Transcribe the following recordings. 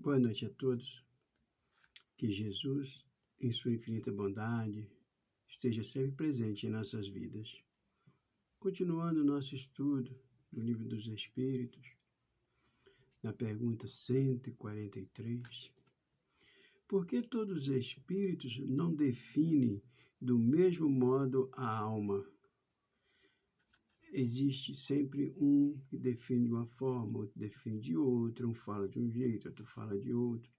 Boa noite a todos. Que Jesus, em sua infinita bondade, esteja sempre presente em nossas vidas. Continuando o nosso estudo do Livro dos Espíritos, na pergunta 143, por que todos os espíritos não definem do mesmo modo a alma? Existe sempre um que define de uma forma, outro define de outra, um fala de um jeito, outro fala de outro.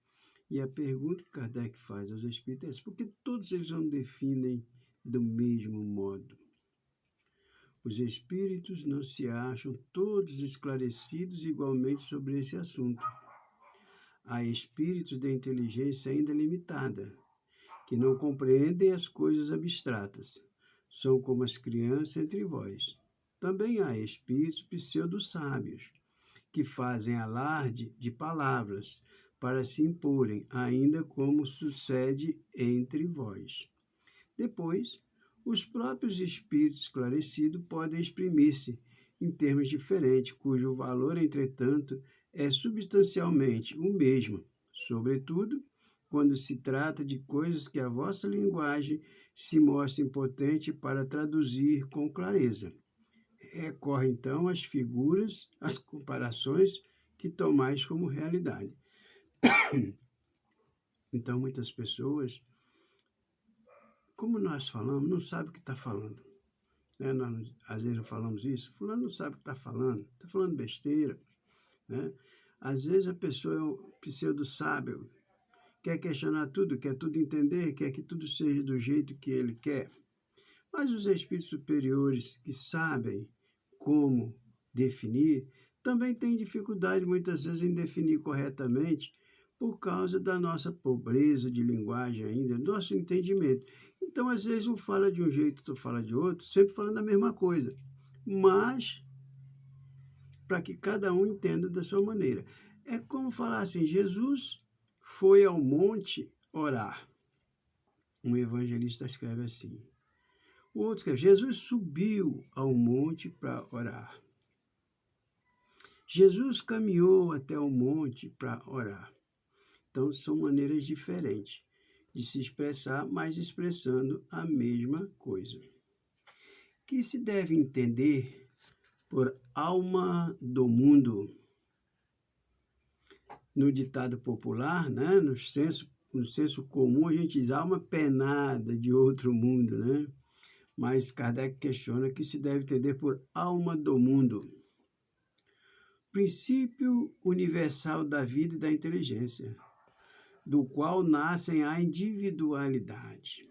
E a pergunta que Kardec faz aos espíritos é essa: por que todos eles não definem do mesmo modo? Os espíritos não se acham todos esclarecidos igualmente sobre esse assunto. Há espíritos de inteligência ainda limitada, que não compreendem as coisas abstratas. São como as crianças entre vós. Também há espíritos pseudo-sábios, que fazem alarde de palavras para se imporem, ainda como sucede entre vós. Depois, os próprios espíritos esclarecidos podem exprimir-se em termos diferentes, cujo valor, entretanto, é substancialmente o mesmo, sobretudo quando se trata de coisas que a vossa linguagem se mostra impotente para traduzir com clareza. Recorre, então, às figuras, às comparações que tomais como realidade. Então, muitas pessoas, como nós falamos, não sabem o que está falando. Nós, às vezes, falamos isso, fulano não sabe o que está falando besteira. Né? Às vezes, a pessoa é um pseudo-sábio, quer questionar tudo, quer tudo entender, quer que tudo seja do jeito que ele quer. Mas os espíritos superiores que sabem como definir, também têm dificuldade muitas vezes em definir corretamente por causa da nossa pobreza de linguagem ainda, do nosso entendimento. Então, às vezes, um fala de um jeito, outro fala de outro, sempre falando a mesma coisa, mas para que cada um entenda da sua maneira. É como falar assim: Jesus foi ao monte orar. Um evangelista escreve assim. O outro escreve: Jesus subiu ao monte para orar. Jesus caminhou até o monte para orar. Então, são maneiras diferentes de se expressar, mas expressando a mesma coisa. Que se deve entender por alma do mundo? No ditado popular, né? no senso comum, a gente diz alma penada de outro mundo, né? Mas Kardec questiona que se deve entender por alma do mundo. Princípio universal da vida e da inteligência, do qual nascem a individualidade.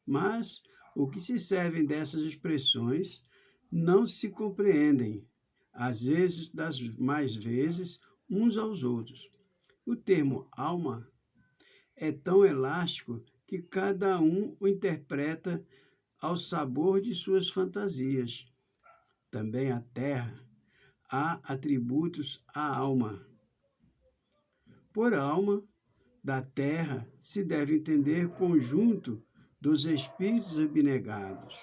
Mas o que se servem dessas expressões não se compreendem, às vezes, das mais vezes, uns aos outros. O termo alma é tão elástico que cada um o interpreta ao sabor de suas fantasias. Também a terra há atributos à alma. Por alma da terra se deve entender conjunto dos espíritos abnegados,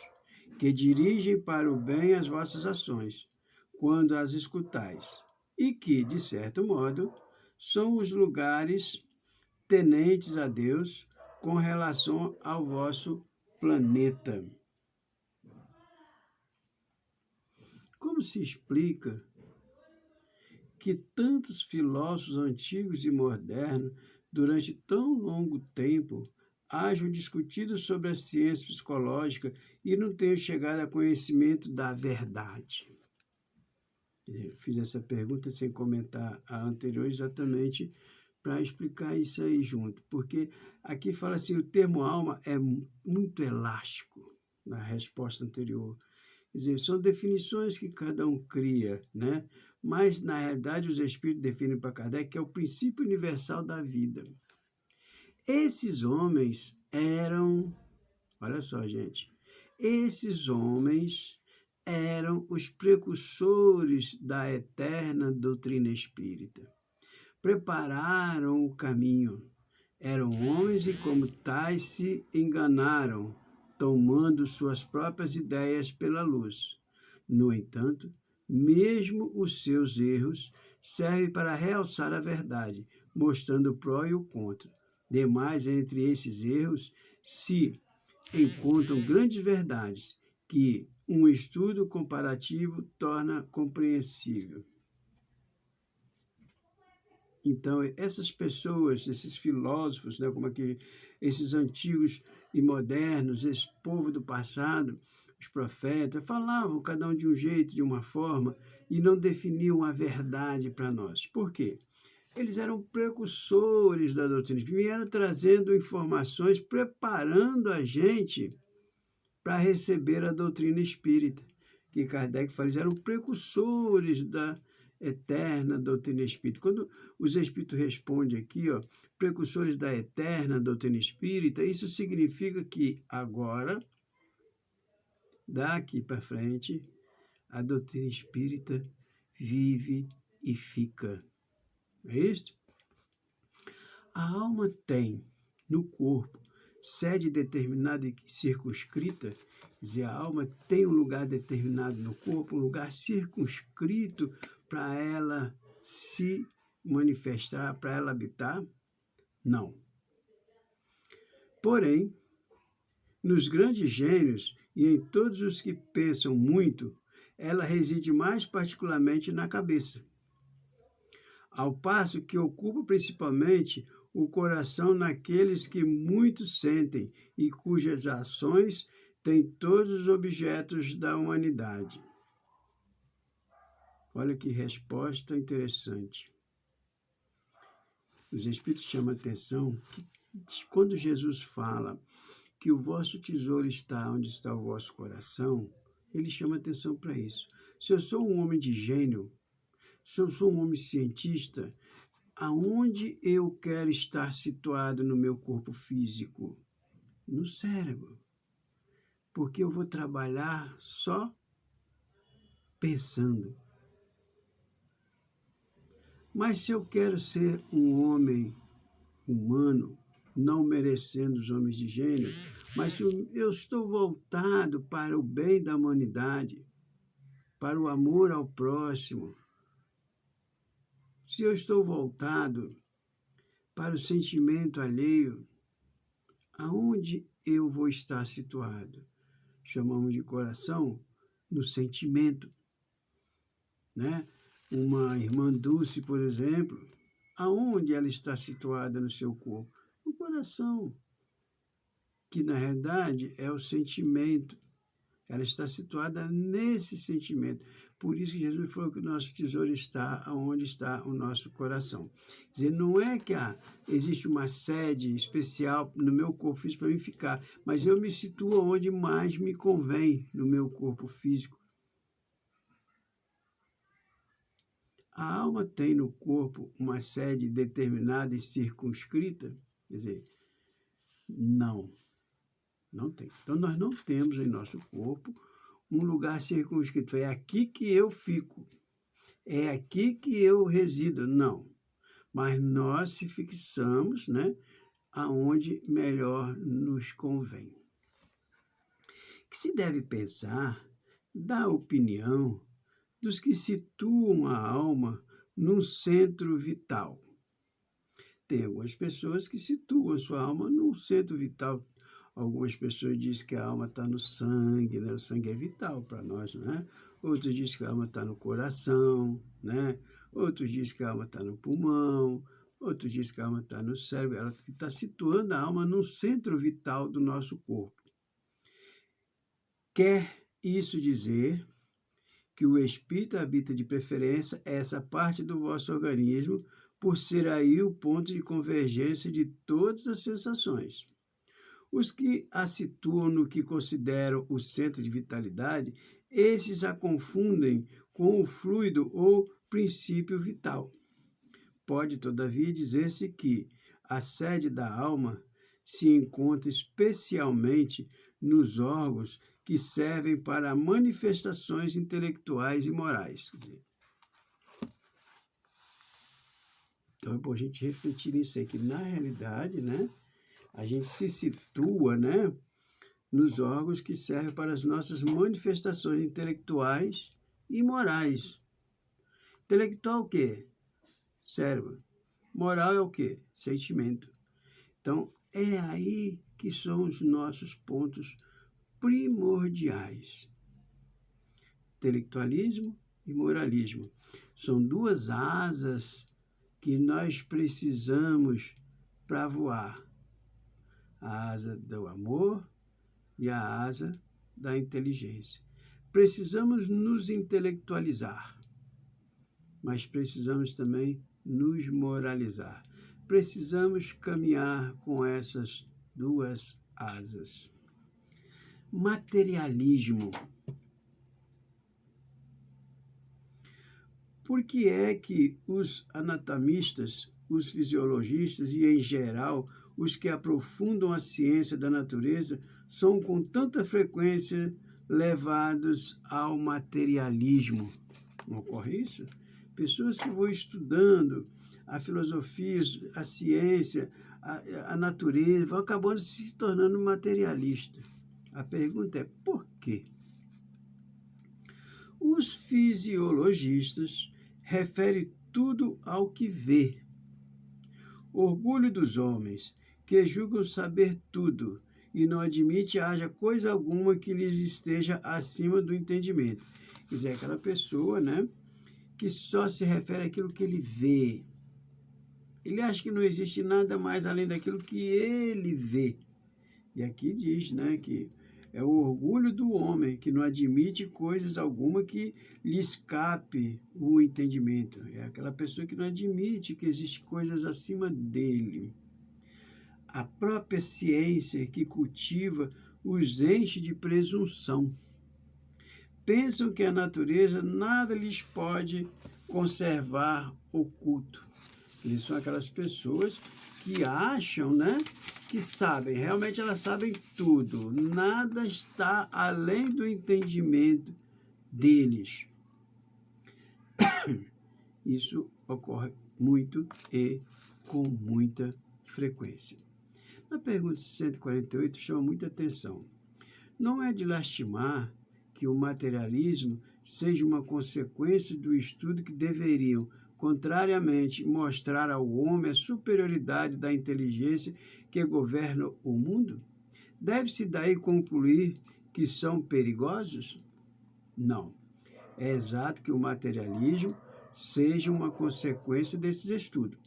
que dirigem para o bem as vossas ações, quando as escutais, e que, de certo modo, são os lugares tenentes a Deus com relação ao vosso planeta. Como se explica que tantos filósofos antigos e modernos, durante tão longo tempo, hajam discutido sobre a ciência psicológica e não tenham chegado a conhecimento da verdade? Eu fiz essa pergunta sem comentar a anterior, exatamente para explicar isso aí junto, porque aqui fala assim, o termo alma é muito elástico na resposta anterior. Quer dizer, são definições que cada um cria, né? Mas, na realidade, os espíritos definem para Kardec que é o princípio universal da vida. Esses homens eram, olha só, gente, esses homens eram os precursores da eterna doutrina espírita. Prepararam o caminho. Eram homens e, como tais, se enganaram, tomando suas próprias ideias pela luz. No entanto, mesmo os seus erros servem para realçar a verdade, mostrando o pró e o contra. Demais, entre esses erros, se encontram grandes verdades que um estudo comparativo torna compreensível. Então, essas pessoas, esses filósofos, né, como aqui, esses antigos e modernos, esse povo do passado, os profetas, falavam cada um de um jeito, de uma forma, e não definiam a verdade para nós. Por quê? Eles eram precursores da doutrina, vieram trazendo informações, preparando a gente para receber a doutrina espírita, que Kardec fala, eles eram precursores da eterna doutrina espírita. Quando os espíritos respondem aqui, ó, precursores da eterna doutrina espírita, isso significa que agora, daqui para frente, a doutrina espírita vive e fica. É isso? A alma tem no corpo sede determinada e circunscrita, quer dizer, a alma tem um lugar determinado no corpo, um lugar circunscrito para ela se manifestar, para ela habitar? Não. Porém, nos grandes gênios e em todos os que pensam muito, ela reside mais particularmente na cabeça, ao passo que ocupa principalmente o coração naqueles que muito sentem e cujas ações têm todos os objetos da humanidade. Olha que resposta interessante. Os Espíritos chamam a atenção que quando Jesus fala que o vosso tesouro está onde está o vosso coração, ele chama a atenção para isso. Se eu sou um homem de gênio, se eu sou um homem cientista, aonde eu quero estar situado no meu corpo físico? No cérebro. Porque eu vou trabalhar só pensando. Mas se eu quero ser um homem humano, não merecendo os homens de gênero, mas se eu estou voltado para o bem da humanidade, para o amor ao próximo, se eu estou voltado para o sentimento alheio, aonde eu vou estar situado? Chamamos de coração no sentimento, né? Uma irmã Dulce, por exemplo, aonde ela está situada no seu corpo? No coração, que na realidade é o sentimento. Ela está situada nesse sentimento. Por isso que Jesus falou que o nosso tesouro está onde está o nosso coração. Quer dizer, não é que existe uma sede especial no meu corpo físico para mim ficar, mas eu me situo onde mais me convém no meu corpo físico. A alma tem no corpo uma sede determinada e circunscrita? Quer dizer, não tem. Então, nós não temos em nosso corpo um lugar circunscrito. É aqui que eu fico. É aqui que eu resido. Não. Mas nós se fixamos, né, aonde melhor nos convém. Que se deve pensar da opinião dos que situam a alma num centro vital. Tem algumas pessoas que situam a sua alma num centro vital. Algumas pessoas dizem que a alma está no sangue, né? O sangue é vital para nós, né? Outros dizem que a alma está no coração, né? Outros dizem que a alma está no pulmão, outros dizem que a alma está no cérebro. Ela está situando a alma no centro vital do nosso corpo. Quer isso dizer que o espírito habita de preferência essa parte do vosso organismo, por ser aí o ponto de convergência de todas as sensações. Os que a situam no que consideram o centro de vitalidade, esses a confundem com o fluido ou princípio vital. Pode, todavia, dizer-se que a sede da alma se encontra especialmente nos órgãos que servem para manifestações intelectuais e morais. Então, é bom a gente refletir nisso aí, que na realidade, né, a gente se situa, né, nos órgãos que servem para as nossas manifestações intelectuais e morais. Intelectual é o quê? Cérebro. Moral é o quê? Sentimento. Então, é aí que são os nossos pontos primordiais. Intelectualismo e moralismo. São duas asas que nós precisamos para voar. A asa do amor e a asa da inteligência. Precisamos nos intelectualizar, mas precisamos também nos moralizar. Precisamos caminhar com essas duas asas. Materialismo. Por que é que os anatomistas, os fisiologistas e, em geral, os que aprofundam a ciência da natureza são com tanta frequência levados ao materialismo? Não ocorre isso? Pessoas que vão estudando a filosofia, a ciência, a natureza, vão acabando se tornando materialistas. A pergunta é por quê? Os fisiologistas referem tudo ao que vê. Orgulho dos homens, que julgam saber tudo e não admite haja coisa alguma que lhes esteja acima do entendimento. Quer dizer, aquela pessoa, né, que só se refere àquilo que ele vê. Ele acha que não existe nada mais além daquilo que ele vê. E aqui diz, né, que é o orgulho do homem, que não admite coisas alguma que lhe escape o entendimento. É aquela pessoa que não admite que existem coisas acima dele. A própria ciência que cultiva os enche de presunção. Pensam que a natureza nada lhes pode conservar oculto. Eles são aquelas pessoas que acham, né, que sabem, realmente elas sabem tudo. Nada está além do entendimento deles. Isso ocorre muito e com muita frequência. Na pergunta 148 chama muita atenção. Não é de lastimar que o materialismo seja uma consequência do estudo que deveriam, contrariamente, mostrar ao homem a superioridade da inteligência que governa o mundo? Deve-se daí concluir que são perigosos? Não. É exato que o materialismo seja uma consequência desses estudos.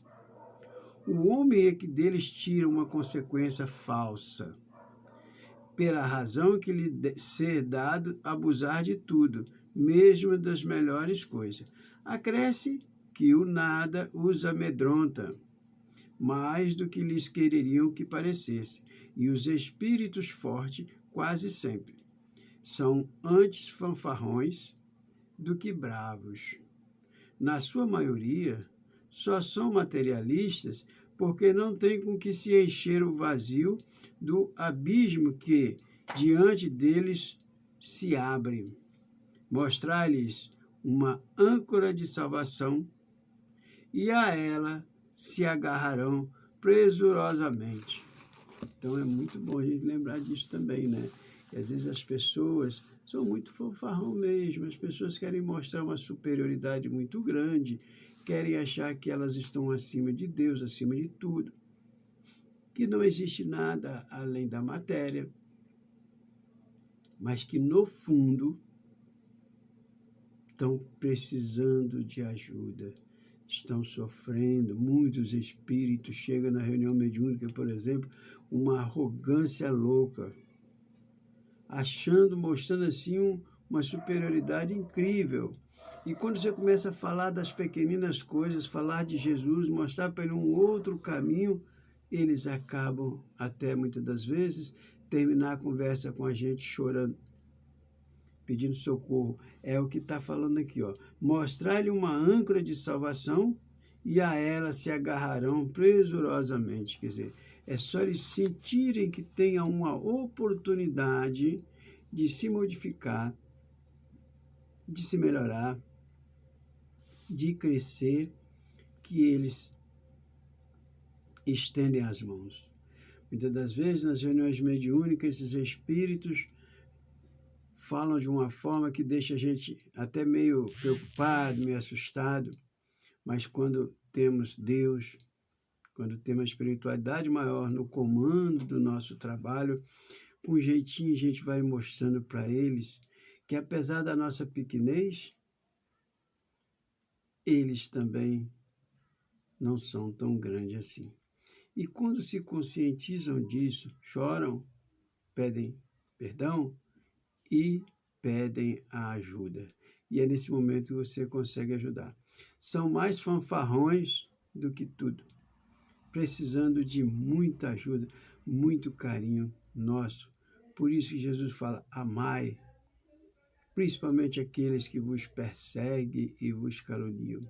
O homem é que deles tira uma consequência falsa, pela razão que lhe ser dado abusar de tudo, mesmo das melhores coisas. Acresce que o nada os amedronta, mais do que lhes quereriam que parecesse, e os espíritos fortes, quase sempre, são antes fanfarrões do que bravos. Na sua maioria, só são materialistas porque não têm com que se encher o vazio do abismo que diante deles se abre. Mostrar-lhes uma âncora de salvação e a ela se agarrarão presurosamente. Então é muito bom a gente lembrar disso também, né? E às vezes as pessoas são muito fanfarrão mesmo, as pessoas querem mostrar uma superioridade muito grande, querem achar que elas estão acima de Deus, acima de tudo, que não existe nada além da matéria, mas que no fundo estão precisando de ajuda, estão sofrendo. Muitos espíritos chegam na reunião mediúnica, por exemplo, uma arrogância louca, mostrando assim uma superioridade incrível. E quando você começa a falar das pequeninas coisas, falar de Jesus, mostrar para ele um outro caminho, eles acabam, até muitas das vezes, terminar a conversa com a gente chorando, pedindo socorro. É o que está falando aqui, ó. Mostrar-lhe uma âncora de salvação e a ela se agarrarão presurosamente. Quer dizer, é só eles sentirem que tenham uma oportunidade de se modificar, de se melhorar, de crescer, que eles estendem as mãos. Muitas das vezes, nas reuniões mediúnicas, esses espíritos falam de uma forma que deixa a gente até meio preocupado, meio assustado, mas quando temos Deus, quando temos a espiritualidade maior no comando do nosso trabalho, com um jeitinho a gente vai mostrando para eles que apesar da nossa pequenez, eles também não são tão grandes assim. E quando se conscientizam disso, choram, pedem perdão e pedem a ajuda. E é nesse momento que você consegue ajudar. São mais fanfarrões do que tudo, precisando de muita ajuda, muito carinho nosso. Por isso que Jesus fala, amai, principalmente aqueles que vos perseguem e vos caluniam.